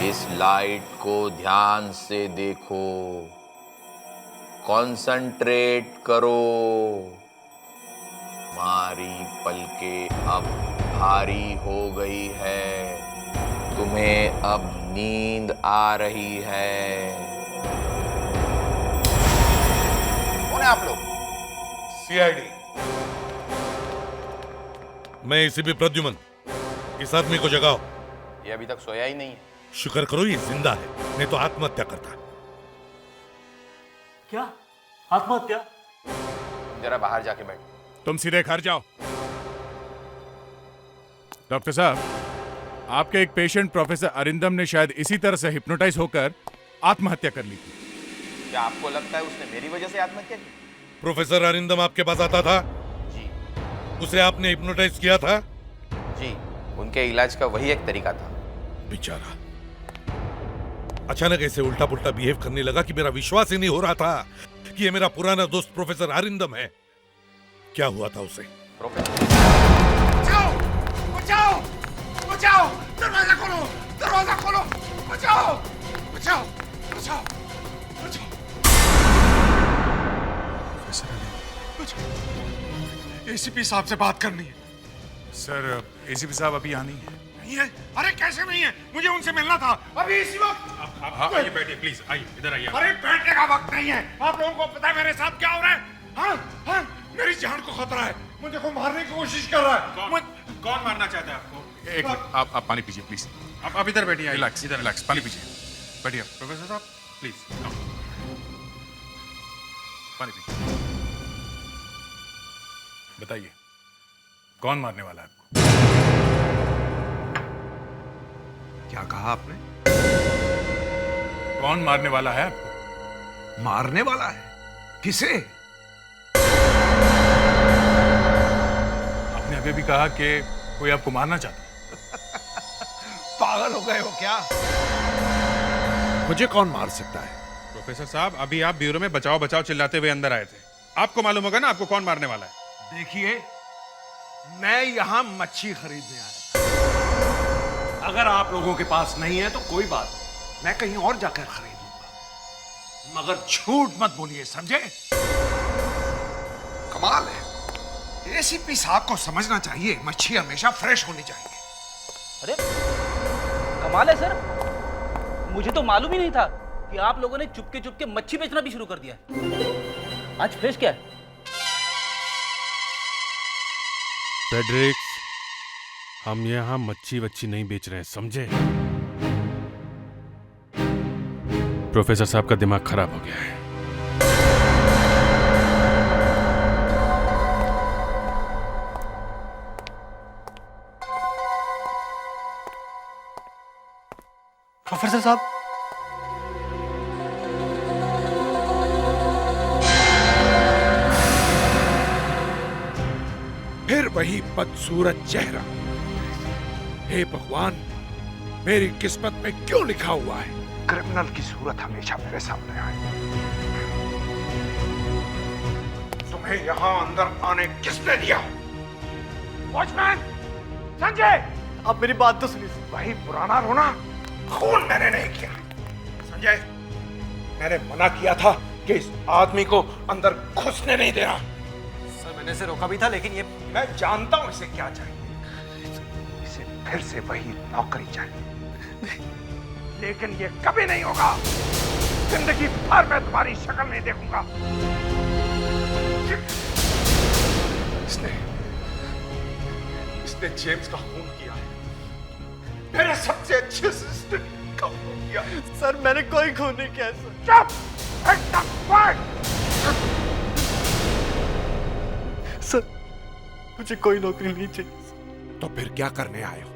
इस लाइट को ध्यान से देखो, कंसंट्रेट करो। तुम्हारी पलकें अब भारी हो गई है, तुम्हें अब नींद आ रही है। कौन है आप लोग? सीआईडी। मैं एसीपी प्रद्युमन। इस आदमी को जगाओ। ये अभी तक सोया ही नहीं है। शुक्र करो ये जिंदा है, नहीं तो आत्महत्या करता। क्या आत्महत्या? जरा बाहर जाके बैठ। तुम सीधे घर जाओ। डॉक्टर साहब, आपके एक पेशेंट प्रोफेसर अरिंदम ने शायद इसी तरह से हिप्नोटाइज होकर आत्महत्या कर ली थी। क्या आपको लगता है उसने मेरी वजह से आत्महत्या की? प्रोफेसर अरिंदम आपके पास आता था? जी। उसे आपने हिप्नोटाइज किया था? जी, उनके इलाज का वही एक तरीका था। बेचारा अचानक ऐसे उल्टा पुल्टा बिहेव करने लगा कि मेरा विश्वास ही नहीं हो रहा था कि ये मेरा पुराना दोस्त प्रोफेसर अरिंदम है। क्या हुआ था उसे? प्रोफेसर, बचाओ! बचाओ! बचाओ! दरवाजा खोलो! दरवाजा खोलो! बचाओ! बचाओ! बचाओ! बचाओ! प्रोफेसर अरिंदम। एसीपी साहब से बात करनी है। सर, एसीपी साहब अभी आनी है। नहीं है? अरे कैसे नहीं है? मुझे उनसे मिलना था अभी इसी वक्त। आप आइए, बैठिए प्लीज, आइए इधर आइए। अरे बैठने का वक्त नहीं है। आप लोगों को पता है मेरे साथ क्या हो रहा है? हाँ हाँ, मेरी जान को खतरा है। मुझे को मारने की कोशिश कर रहा है। कौन मारना चाहता है आपको? एक मिनट, आप पानी पीजिए प्लीज। आप इधर बैठिए। रिलैक्स, इधर रिलैक्स, पानी पीजिए। बैठिए प्रोफेसर साहब, प्लीज पानी पीजिए। बताइए, कौन मारने वाला है आपको? क्या कहा आपने? कौन मारने वाला है आपको? मारने वाला है? किसे? आपने अभी भी कहा कि कोई आपको मारना चाहता है। पागल हो गए हो क्या? मुझे कौन मार सकता है? प्रोफेसर साहब, अभी आप ब्यूरो में बचाओ बचाओ चिल्लाते हुए अंदर आए थे। आपको मालूम होगा ना आपको कौन मारने वाला है। देखिए, मैं यहां मच्छी खरीदने आया। अगर आप लोगों के पास नहीं है तो कोई बात नहीं, मैं कहीं और जाकर खरीद लूंगा, मगर झूठ मत बोलिए, समझे? कमाल है, एसीपी साहब को समझना चाहिए मच्छी हमेशा फ्रेश होनी चाहिए। अरे कमाल है सर, मुझे तो मालूम ही नहीं था कि आप लोगों ने चुपके चुपके मच्छी बेचना भी शुरू कर दिया है। आज फ्रेश क्या है? फ्रेडरिक्स, हम यहाँ मच्छी वच्छी नहीं बेच रहे हैं, समझे? प्रोफेसर साहब का दिमाग खराब हो गया है। प्रोफेसर साहब, फिर वही बदसूरत चेहरा। हे भगवान, मेरी किस्मत में क्यों लिखा हुआ है क्रिमिनल की सूरत हमेशा मेरे सामने आए? तुम्हें यहां अंदर आने किसने दिया? वॉचमैन! संजय! आप मेरी बात तो सुनिए। वही पुराना रोना, खून मैंने नहीं किया। संजय, मैंने मना किया था कि इस आदमी को अंदर घुसने नहीं देना। सर, मैंने इसे रोका भी था, लेकिन ये मैं जानता हूं इसे क्या चाहिए। इसे फिर से वही नौकरी चाहिए, लेकिन ये कभी नहीं होगा। जिंदगी भर मैं तुम्हारी शक्ल नहीं देखूंगा। इसने जेम्स का खून किया है, मेरे सबसे अच्छे असिस्टेंट का खून किया। सर, मैंने कोई खून नहीं किया सर। चुप! एकदम quiet! सर, मुझे कोई नौकरी नहीं चाहिए। तो फिर क्या करने आए हो?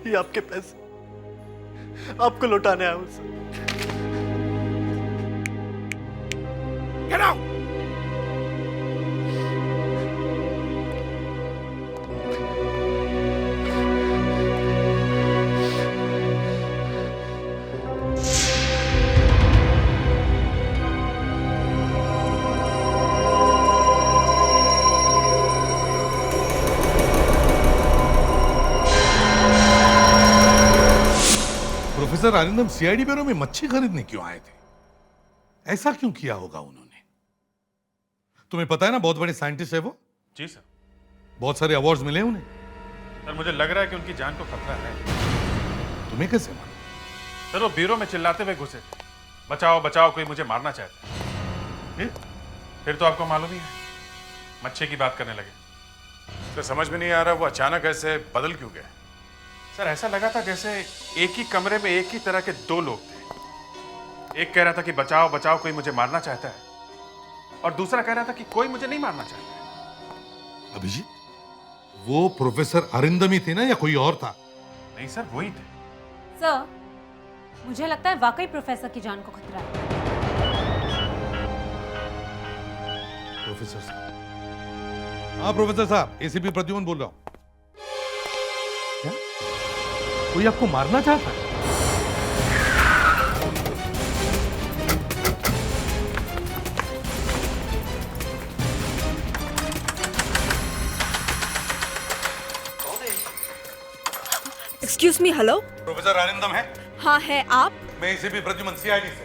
ये आपके पैसे आपको लौटाने आया हूं sir. Get out! Professor Arindam CID bureau में मच्छी खरीदने क्यों आए थे? ऐसा क्यों किया होगा उन्होंने? तुम्हें पता है ना, बहुत बड़े साइंटिस्ट है वो। जी सर। बहुत सारे अवार्ड्स मिले उन्हें। सर मुझे लग रहा है कि उनकी जान को खतरा है। तुम्हें कैसे मालूम? सर वो ब्यूरो में चिल्लाते हुए घुसे थे, बचाओ बचाओ, कोई मुझे मारना चाहता है। फिर तो आपको मालूम ही है, मच्छी की बात करने लगे। तो समझ में नहीं आ रहा वो अचानक ऐसे बदल क्यों गए? सर ऐसा लगा था जैसे एक ही कमरे में एक ही तरह के दो लोग थे। एक कह रहा था कि बचाओ बचाओ, कोई मुझे मारना चाहता है, और दूसरा कह रहा था कि कोई मुझे नहीं मारना चाहता है। अभिजीत, वो प्रोफेसर अरिंदम ही थे ना, या कोई और था? नहीं सर, वही थे। सर, मुझे लगता है वाकई प्रोफेसर की जान को खतरा है। प्रोफेसर साहब। हाँ प्रोफेसर साहब, एसीपी प्रद्युमन बोल रहा हूं। क्या कोई आपको मारना चाहता है? Excuse me, hello. Professor Arindam है? हाँ है, आप? मैं एसीपी प्रद्युमन, सीआईडी से।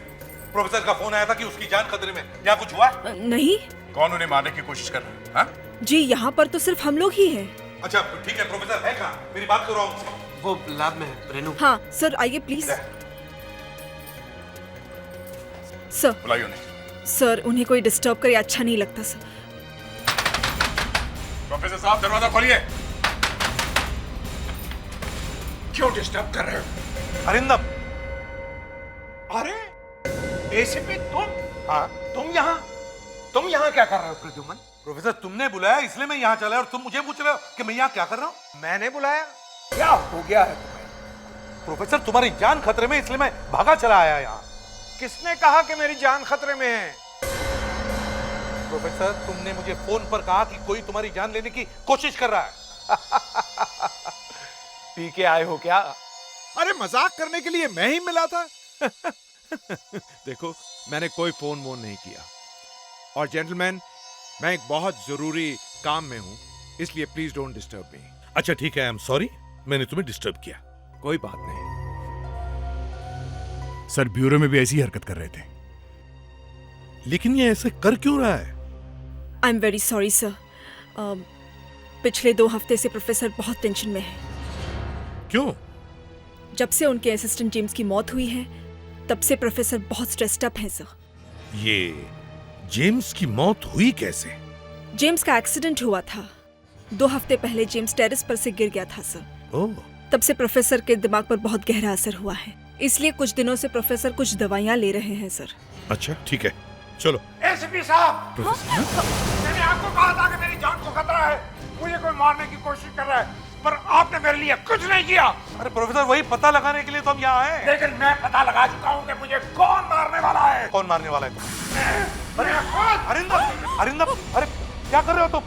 प्रोफेसर का फोन आया था कि उसकी जान खतरे में। क्या कुछ हुआ? नहीं। कौन उन्हें मारने की कोशिश कर रहा है? हाँ? जी, यहाँ पर तो सिर्फ हम लोग ही हैं। अच्छा ठीक है, प्रोफेसर है कहाँ? मेरी बात करो उनसे। वो लैब में है, रेनू। हाँ सर, आइए प्लीज। सर, बुलाइए उन्हें। सर उन्हें कोई डिस्टर्ब करे अच्छा नहीं लगता सर। प्रोफेसर साहब, दरवाजा खोलिए। क्यों डिस्टर्ब कर रहे हो? अरिंदम। अरे एसीपी तुम? हाँ, तुम यहाँ क्या कर रहे हो प्रद्युमन? प्रोफेसर तुमने बुलाया इसलिए मैं यहाँ चला, और तुम मुझे पूछ रहे हो कि मैं यहाँ क्या कर रहा हूँ? मैंने बुलाया? क्या हो गया है तुम्हें? प्रोफेसर तुम्हारी जान खतरे में, इसलिए मैं भागा चला आया यहाँ। किसने कहा कि मेरी जान खतरे में है? प्रोफेसर तुमने मुझे फोन पर कहा कि कोई तुम्हारी जान लेने की कोशिश कर रहा है। पी के आए हो क्या? अरे मजाक करने के लिए मैं ही मिला था। देखो, मैंने कोई फोन वोन नहीं किया, और जेंटलमैन, मैं एक बहुत जरूरी काम में हूं, इसलिए प्लीज डोंट डिस्टर्ब मी। अच्छा ठीक है, आई एम सॉरी, मैंने तुम्हें डिस्टर्ब किया। कोई बात नहीं। सर ब्यूरो में भी ऐसी हरकत कर रहे थे। लेकिन ये ऐसे कर क्यों रहा है? I am very sorry sir. पिछले 2 हफ्ते से प्रोफेसर बहुत टेंशन में है। क्यों? जब से उनके असिस्टेंट जेम्स की मौत हुई है, तब से प्रोफेसर बहुत स्ट्रेस्ड अप हैं सर। ये जेम्स की मौत हुई कैसे? जेम्स का एक्सीडेंट हुआ था। 2 हफ्ते पहले जेम्स टेरेस पर से गिर गया था सर। ओह। तब से प्रोफेसर के दिमाग पर बहुत गहरा असर हुआ है, इसलिए कुछ दिनों से प्रोफेसर कुछ दवाइयाँ ले रहे हैं सर। अच्छा ठीक है, चलो। एसीपी साहब, मैंने आपको कहा था कि मेरी जान को खतरा है, मुझे कोई मारने की कोशिश कर रहा है, पर आपने मेरे लिए कुछ नहीं किया। अरे प्रोफेसर, वही पता लगाने के लिए तो हम यहाँ आए। लेकिन मैं पता लगा चुका हूँ कि मुझे कौन मारने वाला है। कौन मारने वाला है? अरे अरिंदम, अरिंदम, अरे क्या कर रहे हो तुम?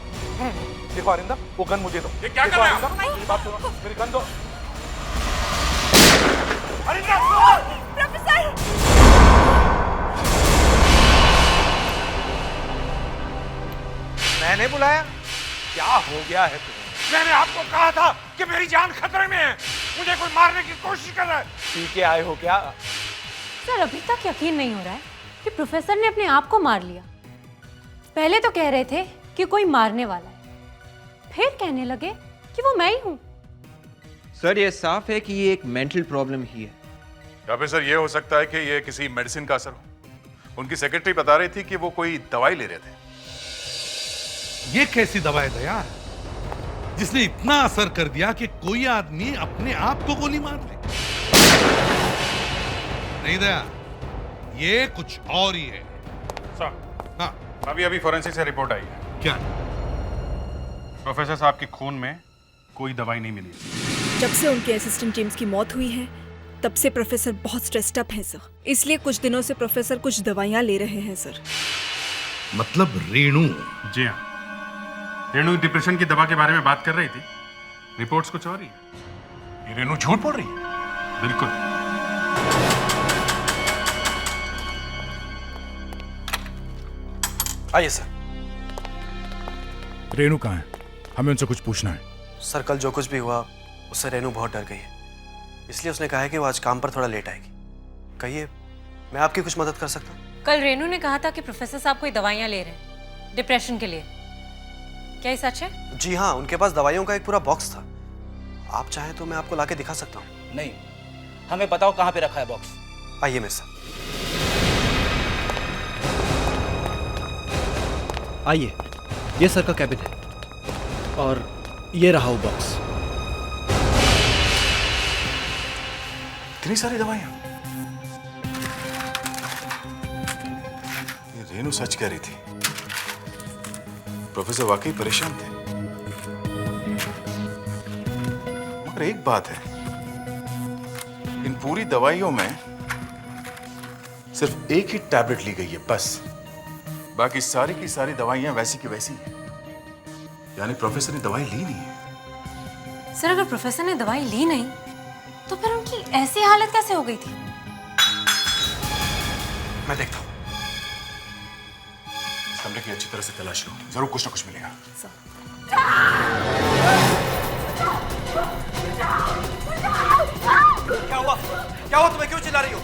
देखो अरिंदम, वो गन मुझे दो। ये क्या कर रहे हो? मेरी बात सुनो, मेरी गन दो। अरिंदम, प्रोफेसर! मैंने बुलाया? क्या हो गया है तुम्हें? मैंने आपको कहा था कि मेरी जान खतरे में है, मुझे कोई मारने की कोशिश कर रहा है। पी के आए हो क्या? सर, अभी तक यकीन नहीं हो रहा है कि प्रोफेसर ने अपने आप को मार लिया। पहले तो कह रहे थे कि कोई मारने वाला है, फिर कहने लगे कि वो मैं ही हूँ। सर, ये साफ है कि ये एक मेंटल प्रॉब्लम ही है। या फिर सर ये हो सकता है कि ये किसी मेडिसिन का असर हो। उनकी सेक्रेटरी बता रही थी कि वो कोई दवाई ले रहे थे। ये कैसी दवा है दया, जिसने इतना असर कर दिया कि कोई आदमी अपने आप को गोली मार ले? नहीं दया, ये कुछ और ही है। सर, हाँ अभी अभी फोरेंसिक से रिपोर्ट आई है। क्या? प्रोफेसर साहब के खून में कोई दवाई नहीं मिली। जब से उनके असिस्टेंट जेम्स की मौत हुई है, तब से प्रोफेसर बहुत स्ट्रेस्ड अप हैं सर, इसलिए कुछ दिनों से प्रोफेसर कुछ दवाइयाँ ले रहे हैं सर। मतलब रेणु? जी हाँ, रेणु डिप्रेशन की दवा के बारे में बात कर रही थी। रिपोर्ट्स कुछ और ही है। ये रेणु झूठ बोल रही है? बिल्कुल। आइए सर। रेणु कहाँ है? हमें उनसे कुछ पूछना है। सर, कल जो कुछ भी हुआ उससे रेणु बहुत डर गई है। इसलिए उसने कहा है कि वो आज काम पर थोड़ा लेट आएगी। कहिए, मैं आपकी कुछ मदद कर सकता हूँ? कल रेनू ने कहा था कि प्रोफेसर साहब कोई दवाइयाँ ले रहे हैं डिप्रेशन के लिए। क्या ये सच है? जी हाँ, उनके पास दवाइयों का एक पूरा बॉक्स था। आप चाहें तो मैं आपको लाके दिखा सकता हूँ। नहीं, हमें बताओ कहाँ पे रखा है बॉक्स। आइए मेरे साथ। आइए, ये सर का कैबिन है और ये रहा वो बॉक्स। इतनी सारी दवाइयां। ये रेनू सच कह रही थी, प्रोफेसर वाकई परेशान थे। मगर एक बात है, इन पूरी दवाइयों में सिर्फ एक ही टैबलेट ली गई है बस। बाकी सारी की सारी दवाइयां वैसी की वैसी हैं। यानी प्रोफेसर ने दवाई ली नहीं है। सर अगर प्रोफेसर ने दवाई ली नहीं तो फिर उनकी ऐसी हालत कैसे हो गई थी? मैं देखता हूँ। इस कमरे की अच्छी तरह से तलाश लो, जरूर कुछ ना कुछ मिलेगा। क्या हुआ? क्या हुआ? तुम्हें क्यों चिल्ला रही हो?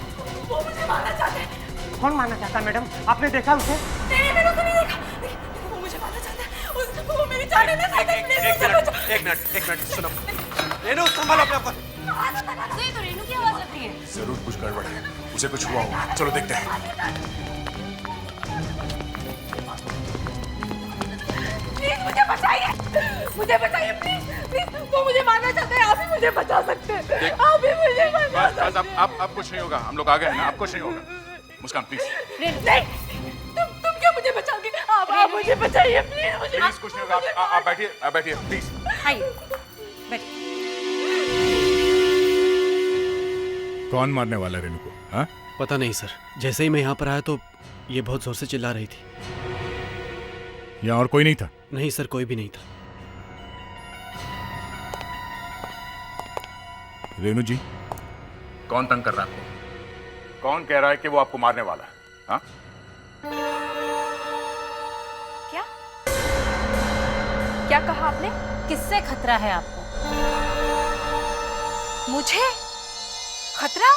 वो मुझे मारना चाहते हैं। कौन मारना चाहता है मैडम? आपने देखा उसे? नहीं, मैंने उसको नहीं देखा। वो मुझे मारना चाहता है। वो मेरी जान लेना चाहता है। एक मिनट, सुनो। रेनू, संभालो अपने आप को। ये तो रेनू की आवाज लग रही है। जरूर कुछ गड़बड़ है, उसे कुछ हुआ होगा। चलो देखते हैं। प्लीज मुझे बचाइए, प्लीज। वो मुझे मारना चाहता है। आप ही मुझे बचा सकते हैं। आप ही मुझे बचा सकते हैं। आप कुछ नहीं होगा, हम लोग आ गए हैं ना, आप कुछ नहीं होगा। मुस्कान प्लीज। नहीं, तुम क्यों मुझे बचाओगे? आप मुझे बचाइए, प्लीज। कुछ नहीं होगा। आप बैठिए प्लीज। आइए बैठिए। कौन मारने वाला रेनू को? हाँ? पता नहीं सर, जैसे ही मैं यहाँ पर आया तो ये बहुत जोर से चिल्ला रही थी। यहाँ और कोई नहीं था? नहीं सर, कोई भी नहीं था। रेनू जी, कौन तंग कर रहा है आपको? कौन कह रहा है कि वो आपको मारने वाला है? हाँ? क्या कहा आपने? किससे खतरा है आपको? मुझे खतरा?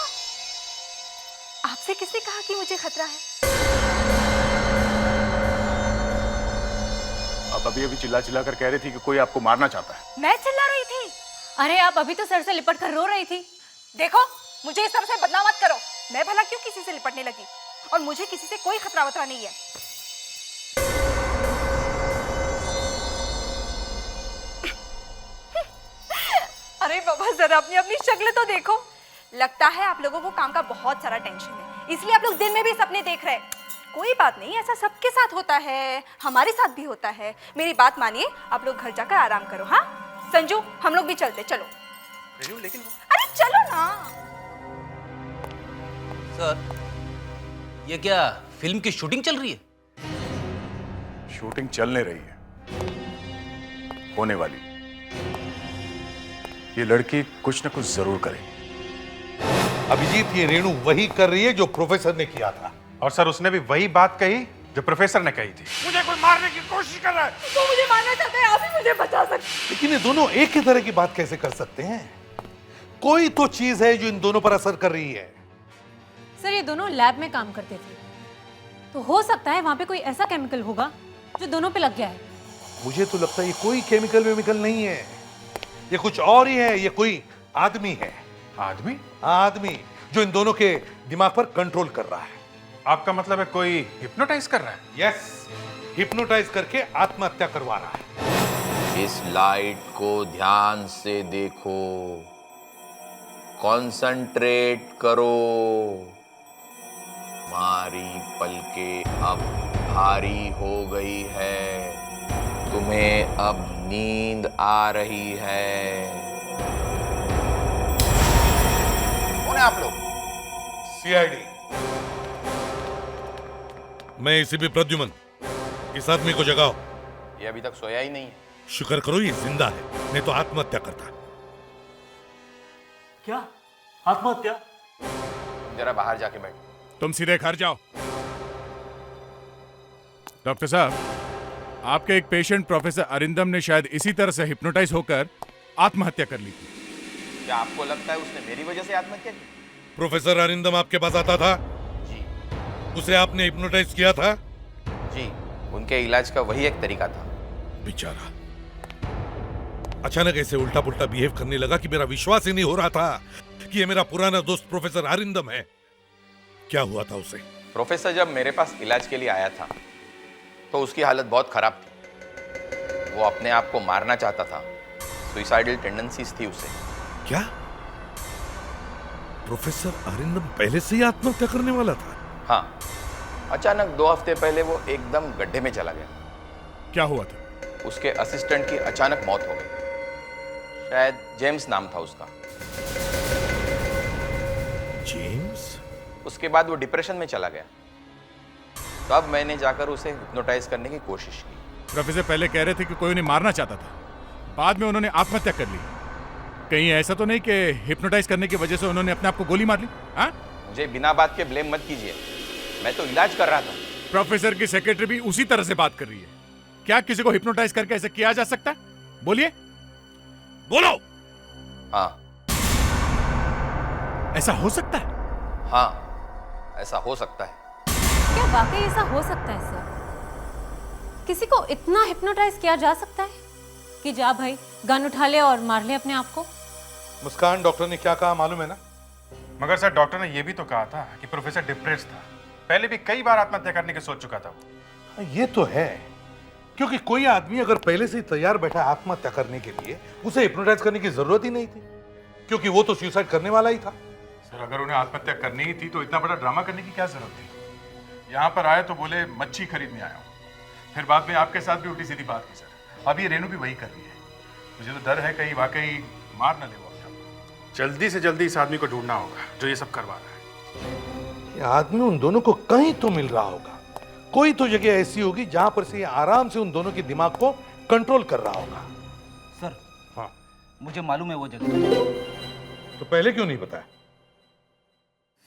आपसे किसने कहा कि मुझे खतरा है? आप अभी चिल्ला कर कह रही थी कि कोई आपको मारना चाहता है। मैं चिल्ला रही थी? अरे आप अभी तो सर से लिपट कर रो रही थी। देखो, मुझे इस तरह से बदनाम मत करो। मैं भला क्यों किसी से लिपटने लगी? और मुझे किसी से कोई खतरा वतरा नहीं है। अरे बाबा, जरा अपनी शक्ल तो देखो। लगता है आप लोगों को काम का बहुत सारा टेंशन है, इसलिए आप लोग दिन में भी सपने देख रहे हैं। कोई बात नहीं, ऐसा सबके साथ होता है, हमारे साथ भी होता है। मेरी बात मानिए, आप लोग घर जाकर आराम करो। हाँ संजू, हम लोग भी चलते। चलो। लेकिन अरे चलो ना। सर, ये क्या फिल्म की शूटिंग चल रही है? शूटिंग चलने रही है, होने वाली। ये लड़की कुछ ना कुछ जरूर करेगी। अभिजीत, ये रेनू वही कर रही है जो प्रोफेसर ने किया था। और सर, उसने भी वही बात कही जो प्रोफेसर ने कही थी। मुझे कोई मारने की कोशिश कर रहा है। वो मुझे मारना चाहता है। आप ही मुझे बचा सकते हैं। लेकिन ये दोनों एक ही तरह की बात कैसे कर सकते हैं? कोई तो चीज है जो इन दोनों पर असर कर रही है। सर ये दोनों लैब में काम करते थे, तो हो सकता है वहां पे कोई ऐसा केमिकल होगा जो दोनों पे लग गया है। मुझे तो लगता है ये कोई केमिकल वेमिकल नहीं है, ये कुछ और ही है। ये कोई आदमी है। आदमी? आदमी जो इन दोनों के दिमाग पर कंट्रोल कर रहा है। आपका मतलब है कोई हिप्नोटाइज कर रहा है? यस, हिप्नोटाइज करके आत्महत्या करवा रहा है। इस लाइट को ध्यान से देखो, कंसंट्रेट करो। तुम्हारी पलकें अब भारी हो गई है, तुम्हें अब नींद आ रही है। कौन है आप लोग? सीआईडी। मैं एसीपी प्रद्युमन। इस आदमी को जगाओ। ये अभी तक सोया ही नहीं है। शुक्र करो ये जिंदा है, नहीं तो आत्महत्या करता। क्या आत्महत्या? जरा बाहर जाके बैठ। तुम सीधे घर जाओ। डॉक्टर साहब, आपके एक पेशेंट प्रोफेसर अरिंदम ने शायद इसी तरह से हिप्नोटाइज होकर आत्महत्या कर ली थी। क्या आपको लगता है उसने मेरी वजह से आत्महत्या की? प्रोफेसर अरिंदम आपके पास आता था? जी। उसे आपने हिप्नोटाइज किया था? जी, उनके इलाज का वही एक तरीका था। बेचारा अचानक ऐसे उल्टा पुल्टा बिहेव करने लगा कि मेरा विश्वास ही नहीं हो रहा था कि ये मेरा पुराना दोस्त प्रोफेसर अरिंदम है। क्या हुआ था उसे? प्रोफेसर जब मेरे पास इलाज के लिए आया था तो उसकी हालत बहुत खराब थी। वो अपने आप को मारना चाहता था। सुइसाइडल टेंडेंसीज थी उसे। क्या प्रोफेसर अरिंदम पहले से ही आत्महत्या करने वाला था? हाँ, अचानक 2 हफ्ते पहले वो एकदम गड्ढे में चला गया। क्या हुआ था? उसके असिस्टेंट की अचानक मौत हो गई। शायद जेम्स नाम था उसका। जेम्स? उसके बाद वो डिप्रेशन में चला गया। तब मैंने जाकर उसे हिप्नोटाइज करने की कोशिश की। प्रोफेसर पहले कह रहे थे कि कोई उन्हें मारना चाहता था, बाद में उन्होंने आत्महत्या कर ली। कहीं ऐसा तो नहीं कि हिप्नोटाइज करने की वजह से उन्होंने अपने आप को गोली मार ली? हाँ? मुझे बिना बात के ब्लेम मत कीजिए, मैं तो इलाज कर रहा था। प्रोफेसर की सेक्रेटरी भी उसी तरह से बात कर रही है। क्या किसी को हिप्नोटाइज करके ऐसे किया जा सकता है? बोलिए, बोलो। हाँ। ऐसा हो सकता है? हाँ, ऐसा हो सकता है। क्या वाकई ऐसा हो सकता है सर? किसी को इतना हिप्नोटाइज किया जा सकता है कि जा भाई गन उठा ले और मार ले अपने आप को? मुस्कान, डॉक्टर ने क्या कहा मालूम है ना? मगर सर डॉक्टर ने यह भी तो कहा था कि प्रोफेसर डिप्रेस्ड था। पहले भी कई बार आत्महत्या करने की सोच चुका था। ये तो है, क्योंकि कोई आदमी अगर पहले से ही तैयार बैठा आत्महत्या करने के लिए, उसे हिप्नोटाइज करने की जरूरत ही नहीं थी, क्योंकि वो तो सुसाइड करने वाला ही था। सर अगर उन्हें आत्महत्या करनी ही थी तो इतना बड़ा ड्रामा करने की क्या जरूरत थी? यहाँ पर आए तो बोले मच्छी खरीदने आया हूँ, फिर बाद में आपके साथ भी उल्टी सीधी बात की। सर अब ये रेनू भी वही कर रही है। मुझे तो डर है कहीं वाकई मार न ले वो अपने आप। जल्दी से जल्दी इस आदमी को ढूंढना होगा जो ये सब करवा रहा है। ये आदमी उन दोनों को कहीं तो मिल रहा होगा। कोई तो जगह ऐसी होगी जहां पर से ये आराम से उन दोनों के दिमाग को कंट्रोल कर रहा होगा। सर, हाँ, मुझे मालूम है वो जगह। तो पहले क्यों नहीं बताया?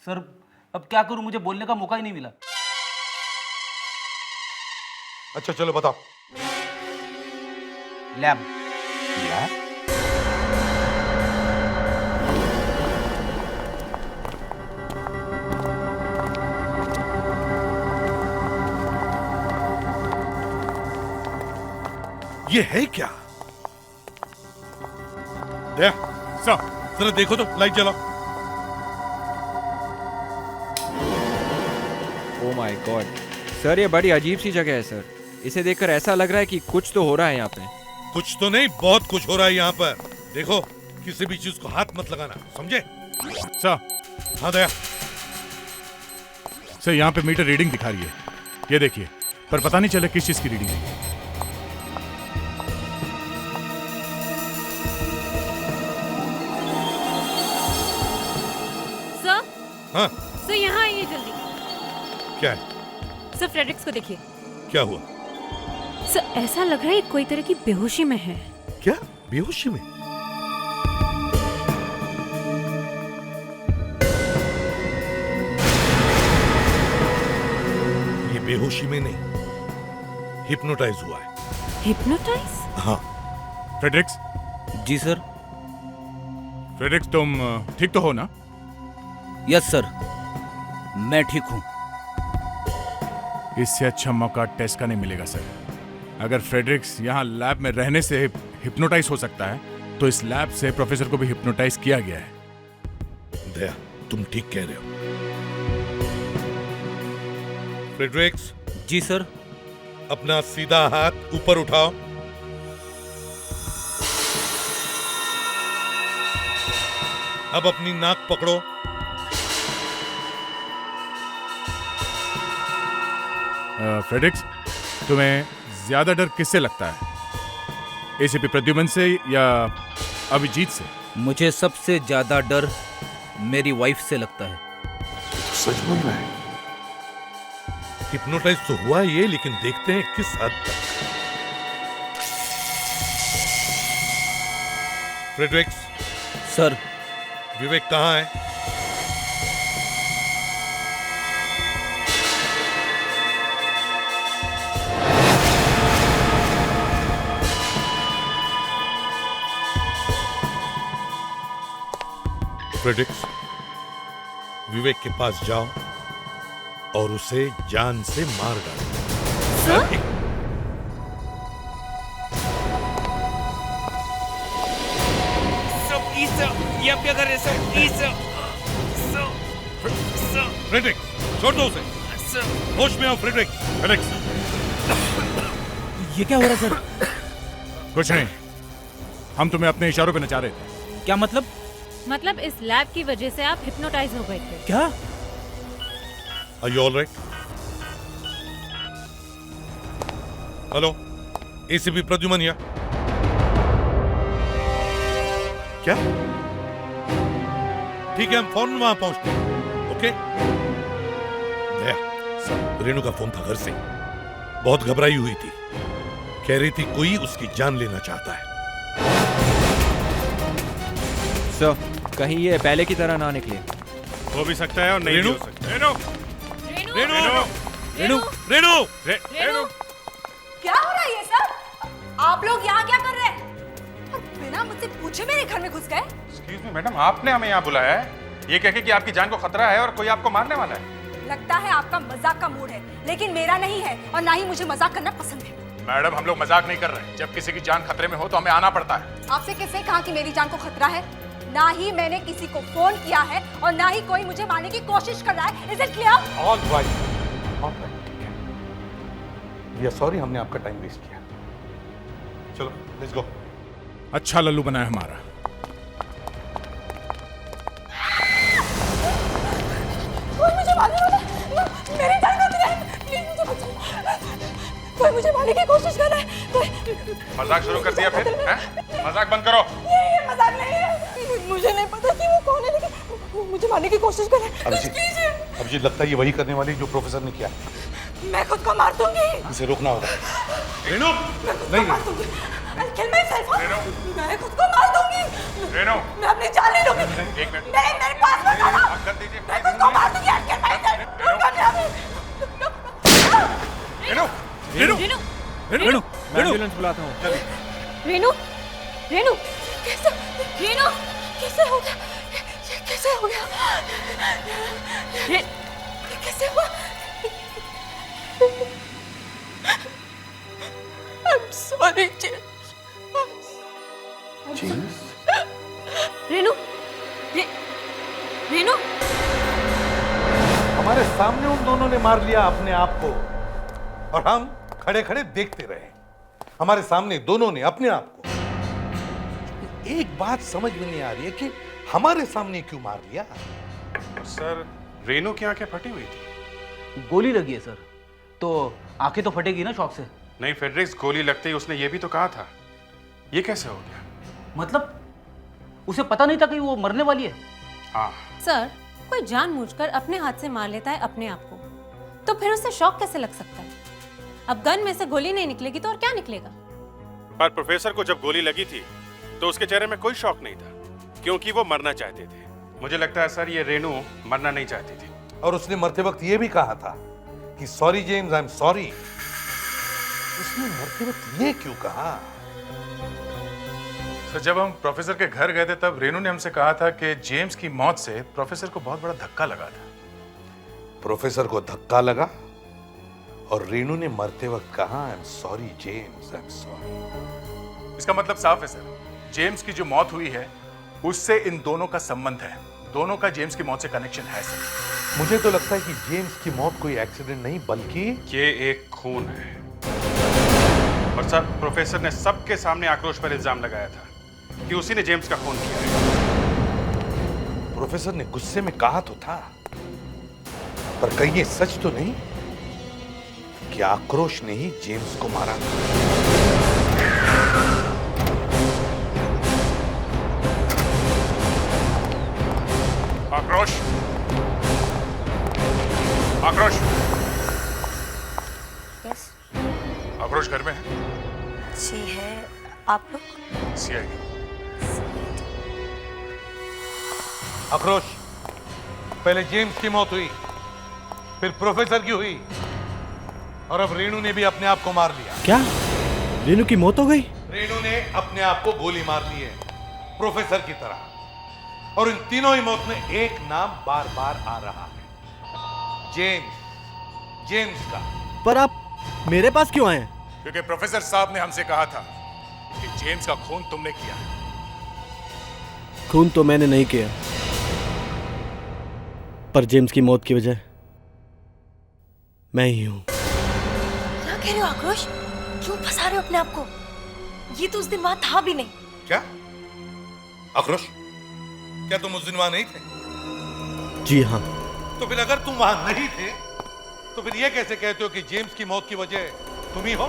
सर अब क्या करूं, मुझे बोलने का मौका ही नहीं मिला। अच्छा चलो बताओ। लैब। ये है क्या? दया, जरा देखो तो, लाइट जलाओ। ओह माय गॉड सर, ये बड़ी अजीब सी जगह है सर। इसे देखकर ऐसा लग रहा है कि कुछ तो हो रहा है यहाँ पे। कुछ तो नहीं, बहुत कुछ हो रहा है यहाँ पर। देखो, किसी भी चीज को हाथ मत लगाना, समझे? सर। हाँ दया। सर यहाँ पे मीटर रीडिंग दिखा रही है, ये देखिए, पर पता नहीं चला किस चीज की रीडिंग है। सर, हाँ सर यहाँ आइए जल्दी। क्या है? सर फ्रेडरिक्स को देखिए। क्या हुआ? सर ऐसा लग रहा है कोई तरह की बेहोशी में है। क्या बेहोशी में? ये बेहोशी में नहीं, हिप्नोटाइज हुआ है। हिप्नोटाइज? हाँ। फ्रेडरिक्स? जी सर। फ्रेडरिक्स तुम ठीक तो हो ना? यस सर, मैं ठीक हूं। इससे अच्छा मौका टेस्ट का नहीं मिलेगा सर। अगर फ्रेडरिक्स यहाँ लैब में रहने से हिप्नोटाइज हो सकता है तो इस लैब से प्रोफेसर को भी हिप्नोटाइज किया गया है। दया, तुम ठीक कह रहे हो। फ्रेडरिक्स? जी सर। अपना सीधा हाथ ऊपर उठाओ। अब अपनी नाक पकड़ो। फ्रेडरिक्स, तुम्हें ज्यादा डर किससे लगता है, एसीपी प्रद्युमन से या अभिजीत से? मुझे सबसे ज्यादा डर मेरी वाइफ से लगता है। सच बोल रहा है? हिप्नोटाइज तो हुआ ये, लेकिन देखते हैं किस हद तक। फ्रेडरिक्स? सर। विवेक कहाँ है? फ्रेडरिक्स, विवेक के पास जाओ और उसे जान से मार डालो। सर? ये आप क्या कर रहे हैं सर? फ्रेडरिक्स, छोड़ दो उसे। होश में आओ फ्रेडरिक्स। फ्रेडरिक्स, ये क्या हो रहा है सर? कुछ नहीं, हम तुम्हें अपने इशारों पे नचा रहे थे। क्या मतलब? मतलब इस लैब की वजह से आप हिप्नोटाइज हो गए थे। क्या? Are you all right? Hello, ACP Pradyuman या? क्या? ठीक है, हम फौरन वहां पहुंचते हैं। ओके? दया, रेणु का फोन था घर से, बहुत घबराई हुई थी, कह रही थी कोई उसकी जान लेना चाहता है। सर, कहीं ये पहले की तरह ना निकले। हो भी सकता है और नहीं भी हो सकता है। रेणु, रेणु, रेणु, रेणु, रेणु, क्या हो रहा है ये सब? आप लोग यहाँ क्या कर रहे हैं? और बिना मुझसे पूछे मेरे घर में घुस गए? एक्सक्यूज मी मैडम, आपने हमें यहाँ बुलाया है ये कह के कि आपकी जान को खतरा है और कोई आपको मारने वाला है। लगता है आपका मजाक का मूड है, लेकिन मेरा नहीं है और ना ही मुझे मजाक करना पसंद है। मैडम, हम लोग मजाक नहीं कर रहे। जब किसी की जान खतरे में हो तो हमें आना पड़ता है। आपसे किसने कहा कि मेरी जान को खतरा है? ना ही मैंने किसी को फोन किया है और ना ही कोई मुझे मारने की कोशिश कर रहा है। Is it clear? All right, all right, ठीक है। वी आर सॉरी, हमने आपका टाइम वेस्ट किया। चलो, लेट्स गो। अच्छा लल्लू बना है हमारा। कोई मुझे मारने वाला है, मेरी जान खतरे है, प्लीज मुझे बचाओ। कोई मुझे मारने की कोशिश कर रहा है। कोई मजाक शुरू कर दिया फिर? हैं? मजाक बंद करो। ये मजाक नहीं है। मुझे नहीं पता कि वो कौन है, लेकिन वो मुझे मारने की कोशिश कर रहा है। कुछ कीजिए। अभिजीत, लगता है ये वही करने वाली जो प्रोफेसर ने किया। मैं खुद को मार दूंगी। इसे रोकना होगा। रेणु, नहीं, मार दूंगी। I'll kill myself. मैं खुद को मार दूंगी। रेणु, मैं अपनी जान नहीं लूंगी। एक मिनट, मेरे पास मत आना। कर दीजिए। मैं खुद को मार दूंगी। I'll kill myself. Renu, Renu, Renu, मैं एम्बुलेंस बुलाता हूँ। रेणु, रेणु, कैसे? रेणु, कैसे हो गया? ये कैसे हो गया? ये कैसे हुआ? I'm sorry, James. Renu, Renu, हमारे सामने उन दोनों ने मार लिया अपने आप को और हम खड़े खड़े देखते रहे। हमारे सामने दोनों ने अपने आप को। एक बात समझ में नहीं आ रही है कि हमारे सामने क्यों मार लिया। सर, रेणु की आंखें फटी हुई थी। गोली लगी है सर, तो आंखें तो फटेगी ना शॉक से। नहीं फ्रेडरिक्स, गोली लगते ही उसने ये भी तो कहा था। ये कैसे हो गया? मतलब उसे पता नहीं था कि वो मरने वाली है? हाँ सर, कोई जानबूझकर अपने हाथ से मार लेता है अपने आप को, तो फिर उसे शॉक कैसे लग सकता है? अब गन में से गोली नहीं निकलेगी तो और क्या निकलेगा? पर प्रोफेसर को जब गोली लगी थी तो उसके चेहरे में कोई शॉक नहीं था, क्योंकि वो मरना चाहते थे। मुझे लगता है सर, ये रेणु मरना नहीं चाहती थी। और उसने मरते वक्त ये भी कहा था कि sorry James, I am sorry. उसने मरते वक्त ये क्यों कहा? तो जब हम प्रोफेसर के घर गए थे तब रेणु ने हमसे कहा था कि जेम्स की मौत से प्रोफेसर को बहुत बड़ा धक्का लगा था। प्रोफेसर को धक्का लगा और रेणु ने मरते वक्त कहा I am sorry James, I am sorry. इसका मतलब साफ है सर, जेम्स की जो मौत हुई है उससे इन दोनों का संबंध है। दोनों का जेम्स की मौत से कनेक्शन है सर। मुझे तो लगता है कि जेम्स की मौत कोई एक्सीडेंट नहीं बल्कि ये एक खून है। और सर, प्रोफेसर ने सबके सामने आक्रोश पर इल्जाम लगाया था कि उसी ने जेम्स का खून किया है। प्रोफेसर ने गुस्से में कहा तो था, पर कहीं ये सच तो नहीं कि आक्रोश ने ही जेम्स को मारा? आक्रोश, आक्रोश, यस आक्रोश घर में है? जी है। आप लोग? सीआईडी। आक्रोश, पहले जेम्स की मौत हुई, फिर प्रोफेसर की हुई और अब रेणु ने भी अपने आप को मार लिया। क्या? रेणु की मौत हो गई? रेणु ने अपने आप को गोली मार ली है, प्रोफेसर की तरह। और इन तीनों ही मौत में एक नाम बार बार आ रहा है, जेम्स। जेम्स का। पर आप मेरे पास क्यों आए हैं? क्योंकि प्रोफेसर साहब ने हमसे कहा था कि जेम्स का खून तुमने किया है। खून तो मैंने नहीं किया, पर जेम्स की मौत की वजह मैं ही हूं। क्या कह रहे हो आक्रोश? क्यों फंसा रहे हो अपने आप को? ये तो उस दिन वहां था भी नहीं। क्या आक्रोश, क्या तुम उस दिन वहां नहीं थे? जी हाँ। तो फिर अगर तुम वहां नहीं थे तो फिर ये कैसे कहते हो कि जेम्स की मौत की वजह तुम ही हो?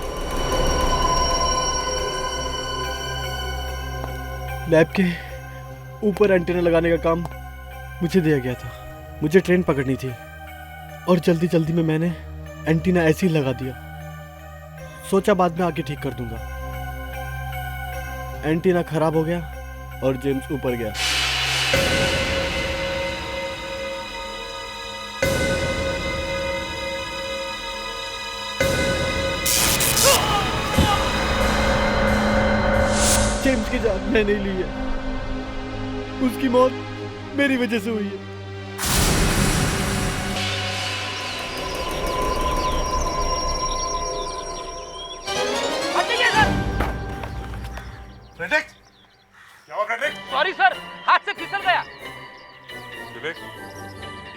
लैब के ऊपर एंटीना लगाने का काम मुझे दिया गया था। मुझे ट्रेन पकड़नी थी और जल्दी जल्दी में मैंने एंटीना ऐसे ही लगा दिया। सोचा बाद में आके ठीक कर दूंगा। एंटीना खराब हो गया और जेम्स ऊपर गया। जेम्स की जान मैंने ली है, उसकी मौत मेरी वजह से हुई है। फ्रेडरिक, क्या हुआ फ्रेडरिक? सॉरी सर, हाथ से फिसल गया। विवेक,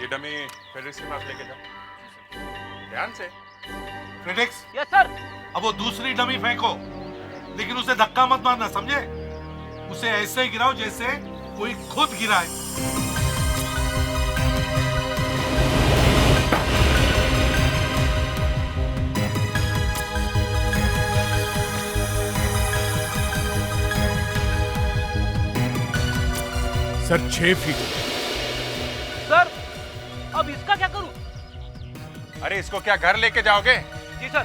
ये डमी फ्रेडरिक के पास लेके जाओ, ध्यान से। फ्रेडरिक। Yes sir. अब वो दूसरी डमी फेंको, लेकिन उसे धक्का मत मारना, समझे? उसे ऐसे ही गिराओ जैसे कोई खुद गिराए। Sir 6 feet. सर अब इसका क्या करूं? अरे इसको क्या घर लेके जाओगे? जी सर।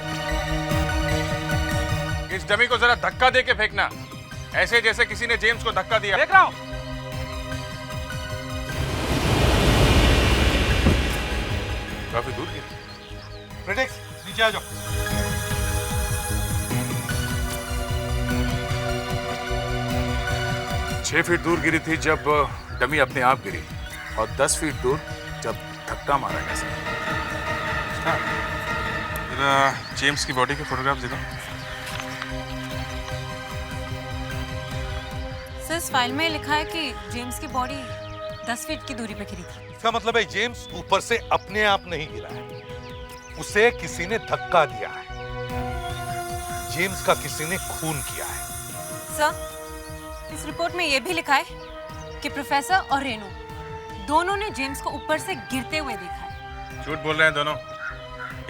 इस डमी को जरा धक्का दे के फेंकना, ऐसे जैसे किसी ने जेम्स को धक्का दिया। देख रहा हूं। काफी दूर गिरी। फ्रेडरिक, नीचे आ जाओ। 6 फीट दूर गिरी थी जब डमी अपने आप गिरी, और 10 फीट दूर जब धक्का मारा गया। जरा जेम्स की बॉडी के फोटोग्राफ दे दो। सर इस फाइल में लिखा है कि जेम्स की बॉडी 10 फीट की दूरी पे गिरी थी। इसका मतलब है जेम्स ऊपर से अपने आप नहीं गिरा है, उसे किसी ने धक्का दिया है। जेम्स का किसी ने खून किया है। सर इस रिपोर्ट में यह भी लिखा है कि प्रोफेसर और रेनू दोनों ने जेम्स को ऊपर से गिरते हुए देखा है। झूठ बोल रहे हैं दोनों,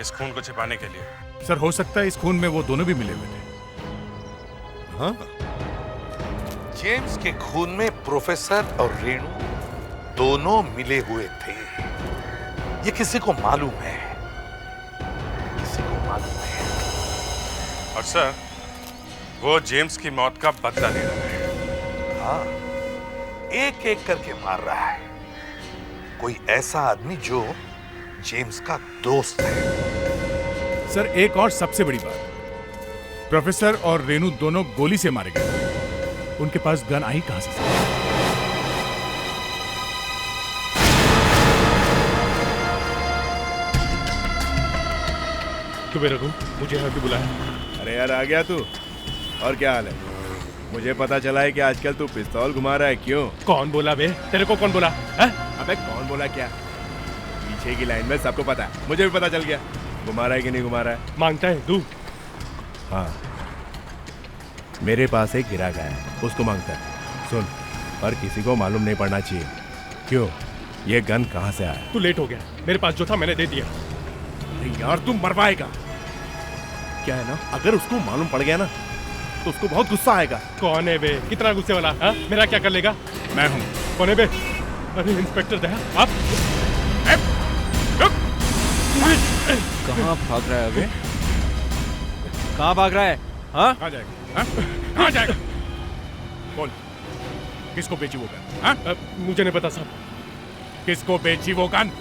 इस खून को छिपाने के लिए। सर हो सकता है इस खून में वो दोनों भी मिले हुए थे। हाँ? जेम्स के खून में प्रोफेसर और रेनू दोनों मिले हुए थे। ये किसी को मालूम है, किसी को मालूम है। और सर वो जेम्स की मौत का बदला ले रहा है। हाँ, एक एक करके मार रहा है। कोई ऐसा आदमी जो जेम्स का दोस्त है। सर एक और सबसे बड़ी बात, प्रोफेसर और रेनू दोनों गोली से मारे गए। उनके पास गन आई कहां से? तुम्हें रघु, मुझे यहाँ क्यों बुलाया? अरे यार आ गया तू? और क्या हाल है? मुझे पता चला है कि आजकल तू पिस्तौल घुमा रहा है, क्यों? कौन बोला बे? तेरे को कौन बोला है? अबे कौन बोला क्या? पीछे की लाइन में सबको पता है, मुझे भी पता चल गया। घुमा रहा है कि नहीं घुमा रहा है? मांगता है तू? हाँ, मेरे पास एक गिराक आया है, उसको मांगता है। सुन, पर किसी को मालूम नहीं पड़ना चाहिए। क्यों? ये गन कहाँ से आया? तू लेट हो गया, मेरे पास जो था मैंने दे दिया। यार तू मरवाएगा क्या है ना? अगर उसको मालूम पड़ गया ना तो उसको बहुत गुस्सा आएगा। कौन है बे? कितना गुस्से वाला? हाँ? मेरा क्या कर लेगा? मैं हूँ। कौन है बे? अरे इंस्पेक्टर दया, आप कहाँ भाग रहा है अबे? कहाँ भाग रहा है? हाँ? कहाँ जाएगा? हाँ? कहाँ जाएगा? बोल, किसको बेची वो गन? हाँ? मुझे नहीं पता साहब। किसको बेची वो गन?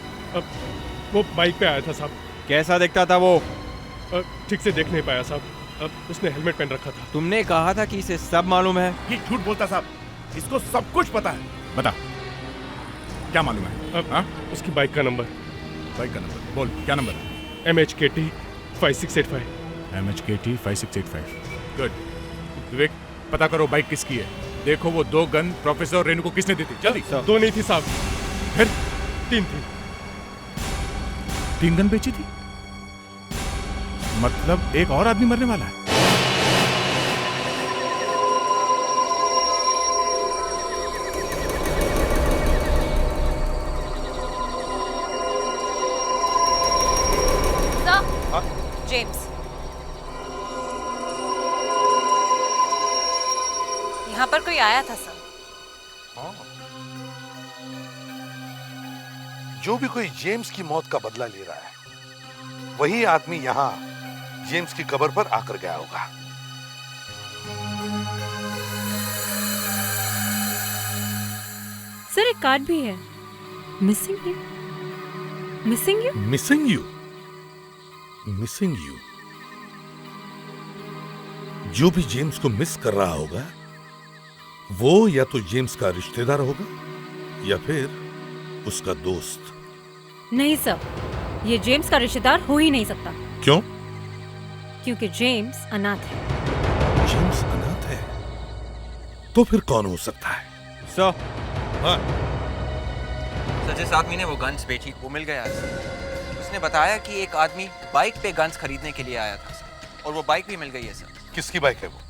वो बाइक पे आया था साहब। कैसा दिखता था वो? ठीक से देख नहीं पाया साहब। उसने हेलमेट पहन रखा था। तुमने कहा था कि इसे सब मालूम है। ये झूठ बोलता साहब, इसको सब कुछ पता है। बता, क्या मालूम है? हाँ? उसकी बाइक का नंबर। बाइक का नंबर बोल, क्या नंबर है? MHKT 5685। MHKT 5685। गुड। विवेक, पता करो बाइक किसकी है। देखो वो 2 गन प्रोफेसर रेनू को किसने दी थी, जल्दी। 2 नहीं थी साहब, फिर 3 थी। 3 गन बेची थी? मतलब एक और आदमी मरने वाला है। जेम्स, यहाँ पर कोई आया था सर। जो भी कोई जेम्स की मौत का बदला ले रहा है, वही आदमी यहाँ जेम्स की कब्र पर आकर गया होगा। सर एक कार्ड भी है, missing you. Missing you? Missing you? Missing you? जो भी जेम्स को मिस कर रहा होगा, वो या तो जेम्स का रिश्तेदार होगा या फिर उसका दोस्त। नहीं सर, ये जेम्स का रिश्तेदार हो ही नहीं सकता। क्यों? क्योंकि जेम्स अनाथ है। जेम्स अनाथ है? तो फिर कौन हो सकता है? सर, हाँ। सर जिस आदमी ने वो गन्स बेची वो मिल गया सर। उसने बताया कि एक आदमी बाइक पे गन्स खरीदने के लिए आया था सर, और वो बाइक भी मिल गई है सर। किसकी बाइक है वो?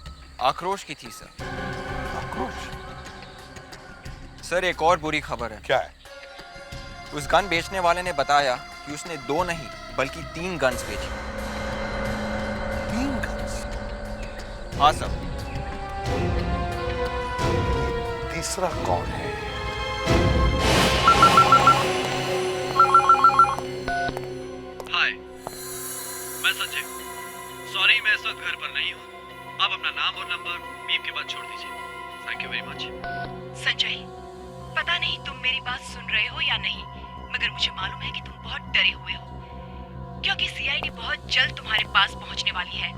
आक्रोश की थी सर। आक्रोश? सर एक और बुरी खबर है। क्या है? उस गन बेचने वाले ने बताया कि उसने 2 नहीं बल्कि 3 गन्स बेची। 3 गन्स? हाँ सर। तीसरा कौन है? हाय, मैं संजय। सॉरी मैं इस वक्त घर पर नहीं हूँ। आप अपना नाम और नंबर बीप के बाद छोड़ दीजिए। Thank you very much. Sanjay, पता नहीं तुम मेरी बात सुन रहे हो या नहीं, मगर मुझे मालूम है कि तुम बहुत डरे हुए हो, क्योंकि सीआईडी बहुत जल्द तुम्हारे पास पहुंचने वाली है।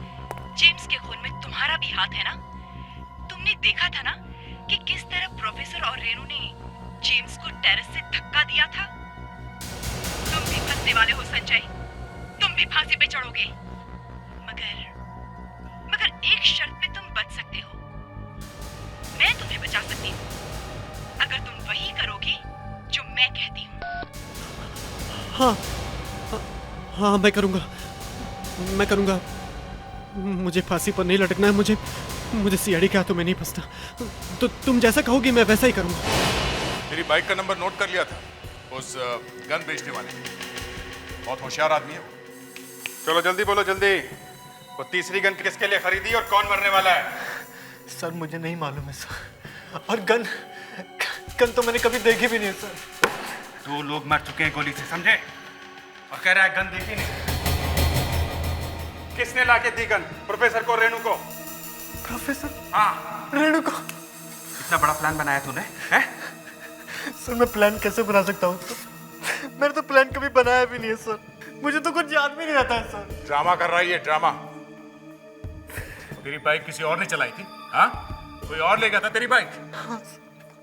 जेम्स के खून में तुम्हारा भी हाथ है ना? तुमने देखा था ना कि किस तरह प्रोफेसर और रेनू ने जेम्स को टेरेस से धक्का दिया था। तुम भी फंसने वाले हो संजय, तुम भी फांसी पे चढ़ोगे। मगर एक शर्त पे तुम बच सकते हो। मैं तुम्हें बचा सकती हूँ अगर तुम वही करोगे जो मैं कहती हूँ। हाँ, हाँ मैं करूँगा, मैं करूँगा। मुझे फांसी पर नहीं लटकना है, मुझे सीआईडी के हाथों में नहीं फंसना। तो तुम जैसा कहोगी मैं वैसा ही करूँगा। मेरी बाइक का नंबर नोट कर लिया था उस गन बेचने वाले ने। बहुत होशियार आदमी है वो। चलो जल्दी बोलो जल्दी। वो तीसरी गन किसके लिए खरीदी और कौन मरने वाला है? सर मुझे नहीं मालूम है सर, और गन तो मैंने कभी देखी भी नहीं है सर। 2 लोग मर चुके हैं गोली से, समझे? और कह रहा है गन देखी नहीं। किसने लाके दी गन? प्रोफेसर को, रेनू को? प्रोफेसर? हाँ, रेनू को। इतना बड़ा प्लान बनाया तूने, हैं? सर मैं प्लान कैसे बना सकता हूँ? मैंने तो प्लान कभी बनाया भी नहीं है सर, मुझे तो कुछ याद भी नहीं आता है सर। ड्रामा कर रहा है ये, ड्रामा। तेरी बाइक किसी और ने चलाई थी? हाँ? कोई और ले गया था तेरी बाइक?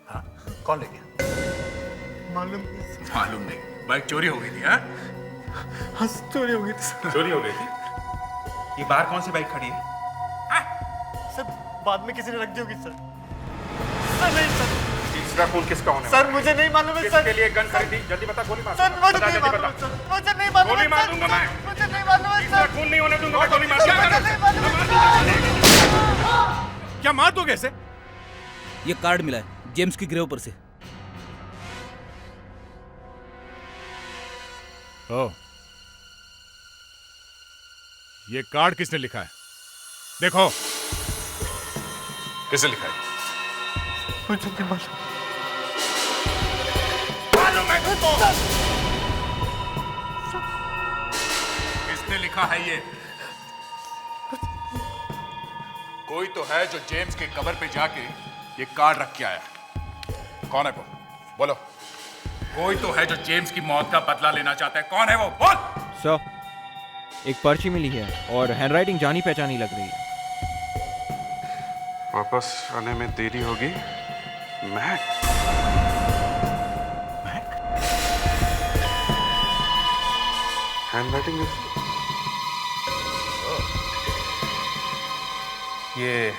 हाँ, कौन ले गया? मालूम नहीं। बाइक चोरी हो गई थी? हाँ, हाँ चोरी हो गई थी सर। चोरी हो गई थी? ये बाहर कौन सी बाइक खड़ी है? सर बाद में किसी ने रख दी होगी सर। सर नहीं सर। तीसरा खून किसका होने सर मुझे नहीं मालूम है सर। किसके लिए गन खरीदी? जल्दी बता, गोली मार। सर मुझे नहीं मालूम बता। है सर, मुझे नहीं मालूम है। गोली मार दूंगा मैं। मुझे नहीं मालूम है तीसरा खून नहीं होने दूंगा मैं, गोली मार। क्या मार दोगे ऐसे? ये कार्ड मिला है जेम्स की ग्रेव पर से। ओ, ये कार्ड किसने लिखा है? देखो। किसने लिखा है? मुझे नहीं मालूम। किसने लिखा है ये? कोई तो है जो जेम्स के कब्र पे जाके ये कार्ड रख के आया। कौन है वो? बोलो। कोई तो है जो जेम्स की मौत का बदला लेना चाहता है। कौन है वो? बोल। सर एक पर्ची मिली है और हैंडराइटिंग जानी पहचानी लग रही है। वापस आने में देरी होगी। महक? हैंडराइटिंग ये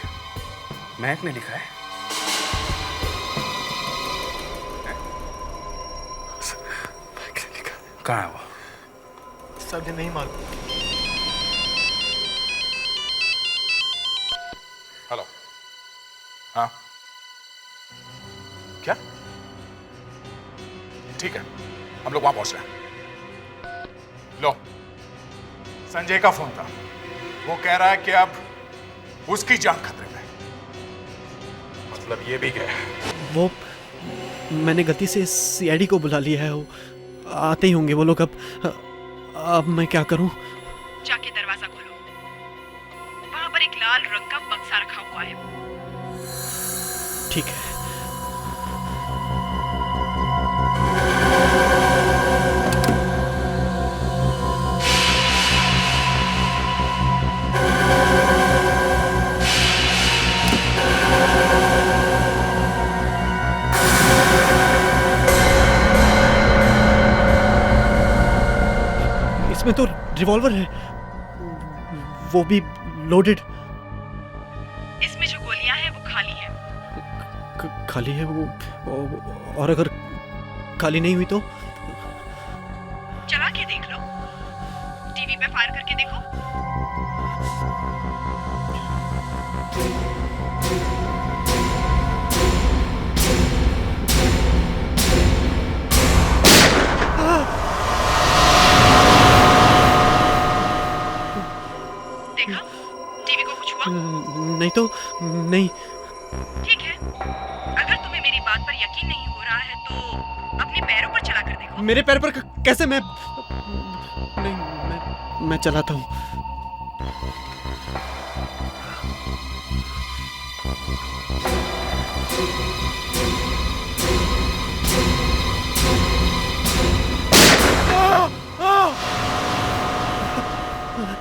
महक ने लिखा है। कहाँ है वो? सर मुझे नहीं मालूम। हेलो। हाँ, क्या? ठीक है, हम लोग वहां पहुंच रहे हैं। लो, संजय का फोन था। वो कह रहा है कि अब उसकी जान खतरे में। मतलब ये भी गया। वो मैंने गलती से सीआईडी को बुला लिया है। वो आते ही होंगे वो लोग। अब मैं क्या करूं? जाके दरवाजा खोलो। वहां पर एक लाल रंग का बक्सा रखा हुआ है। ठीक है। इसमें तो रिवॉल्वर है, वो भी लोडेड। इसमें जो गोलियां हैं वो खाली हैं। खाली है वो? और अगर खाली नहीं हुई तो? चला के देख लो, टीवी पे फायर करके देखो। देखा? टीवी को कुछ हुआ? नहीं तो नहीं। ठीक है, अगर तुम्हें मेरी बात पर यकीन नहीं हो रहा है तो अपने पैरों पर चला कर देखो। मेरे पैर पर कैसे? नहीं, मैं चलाता हूँ।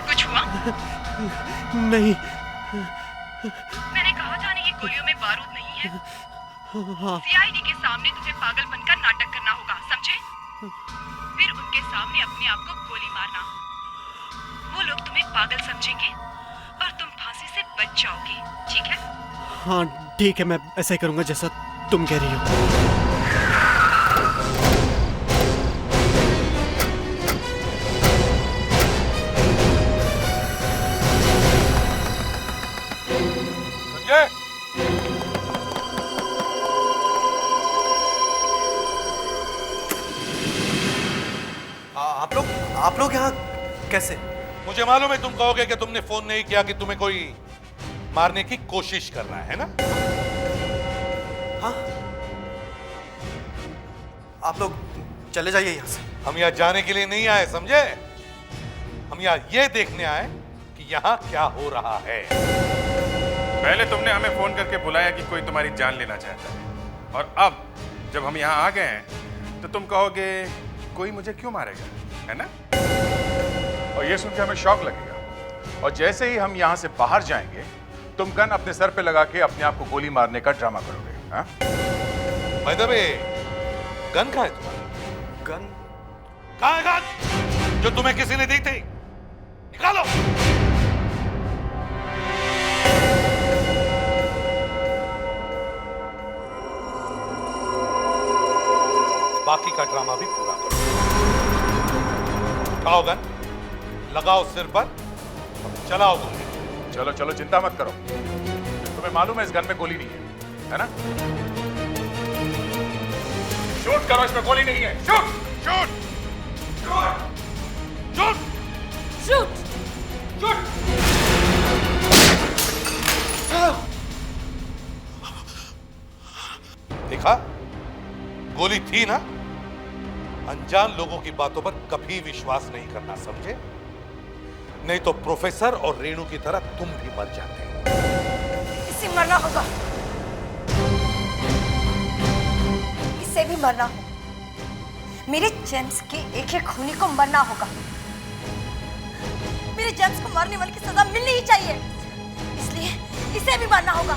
कुछ हुआ? नहीं। मैंने कहा था कि गोलियों में बारूद नहीं है। हाँ। सीआईडी के सामने तुम्हें पागलपन का नाटक करना होगा, समझे? फिर उनके सामने अपने आप को गोली मारना। वो लोग तुम्हें पागल समझेंगे और तुम फांसी से बच जाओगे, ठीक है? हाँ ठीक है, मैं ऐसा ही करूंगा जैसा तुम कह रही हो। आप लोग यहाँ कैसे? मुझे मालूम है तुम कहोगे कि तुमने फोन नहीं किया कि तुम्हें कोई मारने की कोशिश कर रहा है ना? हाँ। आप लोग चले जाइए यहाँ से। हम यहाँ जाने के लिए नहीं आए, समझे? हम यहाँ ये देखने आए कि यहाँ क्या हो रहा है। पहले तुमने हमें फोन करके बुलाया कि कोई तुम्हारी जान लेना चाहता है, और अब जब हम यहाँ आ गए हैं तो तुम कहोगे कोई मुझे क्यों मारेगा, है ना? और ये सुन के हमें शौक लगेगा, और जैसे ही हम यहाँ से बाहर जाएंगे तुम गन अपने सर पे लगा के अपने आप को गोली मारने का ड्रामा करोगे। हाँ? भाई दबे, गन कहाँ है तुम्हारा? गन? कहाँ है गन जो तुम्हें किसी ने दी थी? निकालो। बाकी का ड्रामा भी पूरा करो। उठाओ गन, लगाओ सिर पर, चलाओ गोली। चलो चलो, चिंता मत करो, तुम्हें मालूम है इस गन में गोली नहीं है ना? शूट करो, इसमें गोली नहीं है। Shoot shoot shoot shoot shoot. देखा, गोली थी ना? अनजान लोगों की बातों पर कभी विश्वास नहीं करना, समझे? नहीं तो प्रोफेसर और रेणु की तरह तुम भी मर जाते। इसे मरना होगा, इसे भी मरना होगा। मेरे जेम्स के एक एक खूनी को मरना होगा। मेरे जेम्स को मारने वाले की सजा मिलनी ही चाहिए, इसलिए इसे भी मरना होगा।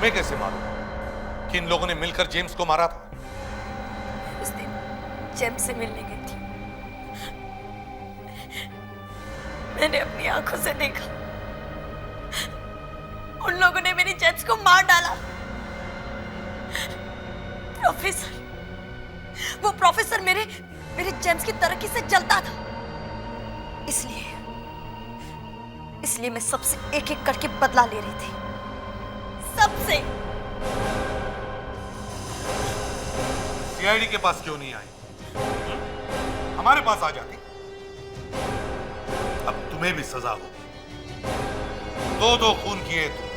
तुम्हें कैसे मालूम कि इन लोगों ने मिलकर जेम्स को मारा था? उस दिन जेम्स से मिलने गई थी, मैंने अपनी आंखों से देखा उन लोगों ने मेरी जेम्स को मार डाला। प्रोफेसर, वो प्रोफेसर मेरे जेम्स की तरक्की से जलता था, इसलिए मैं सबसे एक एक करके बदला ले रही थी, सबसे। सीआईडी के पास क्यों नहीं आई? हमारे पास आ जाती। अब तुम्हें भी सजा होगी। दो खून किए तुम।